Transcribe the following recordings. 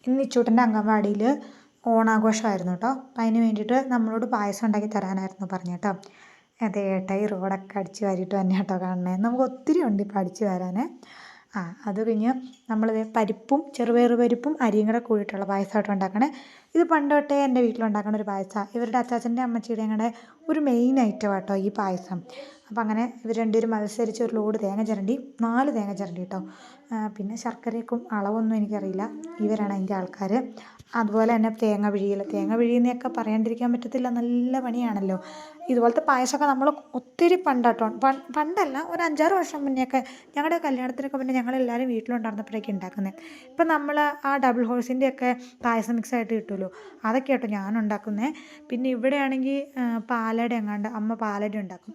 ഇന്ന് ഇച്ചൂട്ടൻ്റെ അംഗൻവാടിയിൽ ഓണാഘോഷമായിരുന്നു കേട്ടോ. അപ്പം അതിന് വേണ്ടിയിട്ട് നമ്മളോട് പായസം ഉണ്ടാക്കി തരാനായിരുന്നു പറഞ്ഞു കേട്ടോ. അതെ ഏട്ടാ ഈ റോഡൊക്കെ അടിച്ച് വാരിയിട്ട് തന്നെ കേട്ടോ കാണണേ. നമുക്ക് ഒത്തിരി ഉണ്ട് ഇപ്പോൾ അടിച്ച് വരാൻ. അത് കഴിഞ്ഞ് നമ്മൾ പരിപ്പും ചെറുപയർ പരിപ്പും അരിയും കൂടെ കൂടിയിട്ടുള്ള പായസമായിട്ട് ഉണ്ടാക്കണേ. ഇത് പണ്ട് തൊട്ടേ എൻ്റെ വീട്ടിലുണ്ടാക്കുന്ന ഒരു പായസമാണ്. ഇവരുടെ അച്ചാച്ചൻ്റെ അമ്മച്ചിയുടെയും കൂടെ ഒരു മെയിൻ ഐറ്റം കേട്ടോ ഈ പായസം. അപ്പം അങ്ങനെ ഇവർ രണ്ടുപേരും മത്സരിച്ച് ഒരു ലോഡ് തേങ്ങ ചിരണ്ടി 4 തേങ്ങ ചിരണ്ടി കേട്ടോ. പിന്നെ ശർക്കരയ്ക്കും അളവൊന്നും എനിക്കറിയില്ല, ഇവരാണ് അതിൻ്റെ ആൾക്കാർ. അതുപോലെ തന്നെ തേങ്ങ പിഴിയുന്നതൊക്കെ പറയാണ്ടിരിക്കാൻ പറ്റത്തില്ല, നല്ല പണിയാണല്ലോ. ഇതുപോലത്തെ പായസമൊക്കെ നമ്മൾ ഒത്തിരി പണ്ടാട്ടോ, പണ്ടല്ല ഒരു 5-6 വർഷം മുന്നെയൊക്കെ ഞങ്ങളുടെ കല്യാണത്തിനൊക്കെ പിന്നെ ഞങ്ങളെല്ലാവരും വീട്ടിലുണ്ടായിരുന്നപ്പോഴേക്കും ഉണ്ടാക്കുന്നത്. ഇപ്പം നമ്മൾ ആ ഡബിൾ ഹോഴ്സിൻ്റെയൊക്കെ പായസം മിക്സായിട്ട് കിട്ടുമല്ലോ, അതൊക്കെ കേട്ടോ ഞാൻ ഉണ്ടാക്കുന്നത്. പിന്നെ ഇവിടെയാണെങ്കിൽ പാലട എങ്ങാണ്ട് അമ്മ പാലട ഉണ്ടാക്കും,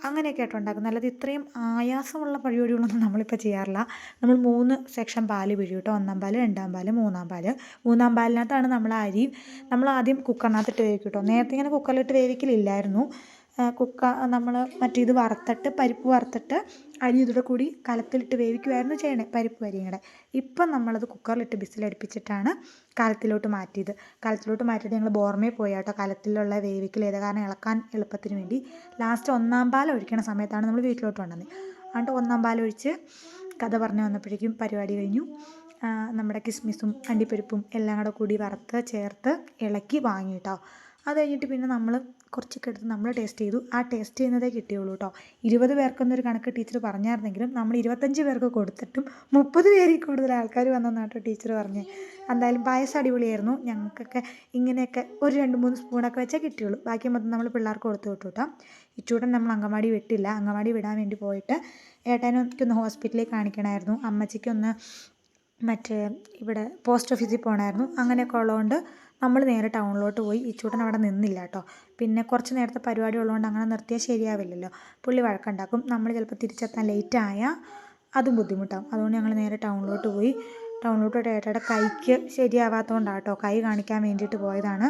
അങ്ങനെയൊക്കെ ആയിട്ട് ഉണ്ടാക്കുന്നത്. അല്ലാതെ ഇത്രയും ആയാസമുള്ള പരിപാടികളൊന്നും നമ്മളിപ്പോൾ ചെയ്യാറില്ല. നമ്മൾ 3 സെക്ഷൻ പാല് പിഴിയും കേട്ടോ. 1-ാം പാല്, 2-ാം പാല്, 3-ാം പാല്. 3-ാം പാലിനകത്താണ് നമ്മൾ അരി നമ്മൾ ആദ്യം കുക്കറിനകത്തിട്ട് വേവിക്കും കേട്ടോ. നേരത്തെ ഇങ്ങനെ കുക്കറിലിട്ട് വേവിക്കലില്ലായിരുന്നു. നമ്മൾ മറ്റേത് വറുത്തിട്ട് പരിപ്പ് വറുത്തിട്ട് അരി ഇതിടെ കൂടി കലത്തിലിട്ട് വേവിക്കുമായിരുന്നു ചെയ്യണേ, പരിപ്പ് അരിയും കൂടെ. ഇപ്പം നമ്മളത് കുക്കറിലിട്ട് വിസിലടുപ്പിച്ചിട്ടാണ് കലത്തിലോട്ട് മാറ്റിയത്. കലത്തിലോട്ട് മാറ്റിയിട്ട് ഞങ്ങൾ ബോർമയിൽ പോയി കേട്ടോ കലത്തിലുള്ള വേവിക്കൽ ചെയ്തത്, കാരണം ഇളക്കാൻ എളുപ്പത്തിന് വേണ്ടി. ലാസ്റ്റ് 1-ാം പാൽ ഒഴിക്കണ സമയത്താണ് നമ്മൾ വീട്ടിലോട്ട് കൊണ്ടുവന്നത്. എന്നിട്ട് 1-ാം പാലൊഴിച്ച് കഥ പറഞ്ഞു വന്നപ്പോഴേക്കും പരിപാടി കഴിഞ്ഞു. നമ്മുടെ കിസ്മിസും അണ്ടിപ്പരിപ്പും എല്ലാം കൂടി വറുത്ത് ചേർത്ത് ഇളക്കി വാങ്ങി കേട്ടോ. അത് കഴിഞ്ഞിട്ട് പിന്നെ നമ്മൾ കുറച്ചൊക്കെ എടുത്ത് നമ്മൾ ടേസ്റ്റ് ചെയ്തു. ആ ടേസ്റ്റ് ചെയ്യുന്നതേ കിട്ടിയുള്ളൂ കേട്ടോ. 20 പേർക്കൊന്നൊരു കണക്ക് ടീച്ചർ പറഞ്ഞായിരുന്നെങ്കിലും നമ്മൾ 25 പേർക്ക് കൊടുത്തിട്ടും 30 പേരിൽ കൂടുതൽ ആൾക്കാർ വന്നെന്നാട്ടോ ടീച്ചർ പറഞ്ഞത്. എന്തായാലും പായസം അടിപൊളിയായിരുന്നു. ഞങ്ങൾക്കൊക്കെ ഇങ്ങനെയൊക്കെ ഒരു 2-3 സ്പൂണൊക്കെ വെച്ചേ കിട്ടിയുള്ളൂ, ബാക്കി മൊത്തം നമ്മൾ പിള്ളേർക്ക് കൊടുത്തു വിട്ടു കേട്ടോ. ഇച്ചൂടൻ നമ്മൾ അങ്കൻവാടി വിട്ടില്ല, അങ്കൻവാടി വിടാൻ വേണ്ടി പോയിട്ട് ഏട്ടനെ എനിക്കൊന്ന് ഹോസ്പിറ്റലിൽ കാണിക്കണമായിരുന്നു, അമ്മച്ചിക്കൊന്ന് മറ്റേ ഇവിടെ പോസ്റ്റ് ഓഫീസിൽ പോകണമായിരുന്നു. അങ്ങനെയൊക്കെ ഉള്ളതുകൊണ്ട് നമ്മൾ നേരെ ടൗണിലോട്ട് പോയി. ഇച്ചൂട്ടൻ അവിടെ നിന്നില്ല കേട്ടോ. പിന്നെ കുറച്ച് നേരത്തെ പരിപാടി ഉള്ളതുകൊണ്ട് അങ്ങനെ നിർത്തിയാൽ ശരിയാവില്ലല്ലോ, പുള്ളി വഴക്കുണ്ടാക്കും. നമ്മൾ ചിലപ്പോൾ തിരിച്ചെത്താൻ ലേറ്റായാൽ അതും ബുദ്ധിമുട്ടാകും. അതുകൊണ്ട് ഞങ്ങൾ നേരെ ടൗണിലോട്ട് പോയി. ടൗണിലോട്ട് ഏട്ടയുടെ കൈക്ക് ശരിയാവാത്തതുകൊണ്ടാണ് കേട്ടോ, കൈ കാണിക്കാൻ വേണ്ടിയിട്ട് പോയതാണ്.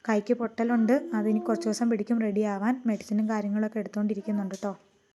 കൈക്ക് പൊട്ടലുണ്ട്, അതിനി കുറച്ച് ദിവസം പിടിക്കും റെഡി ആവാൻ. മെഡിസിനും കാര്യങ്ങളൊക്കെ എടുത്തുകൊണ്ടിരിക്കുന്നുണ്ട് കേട്ടോ.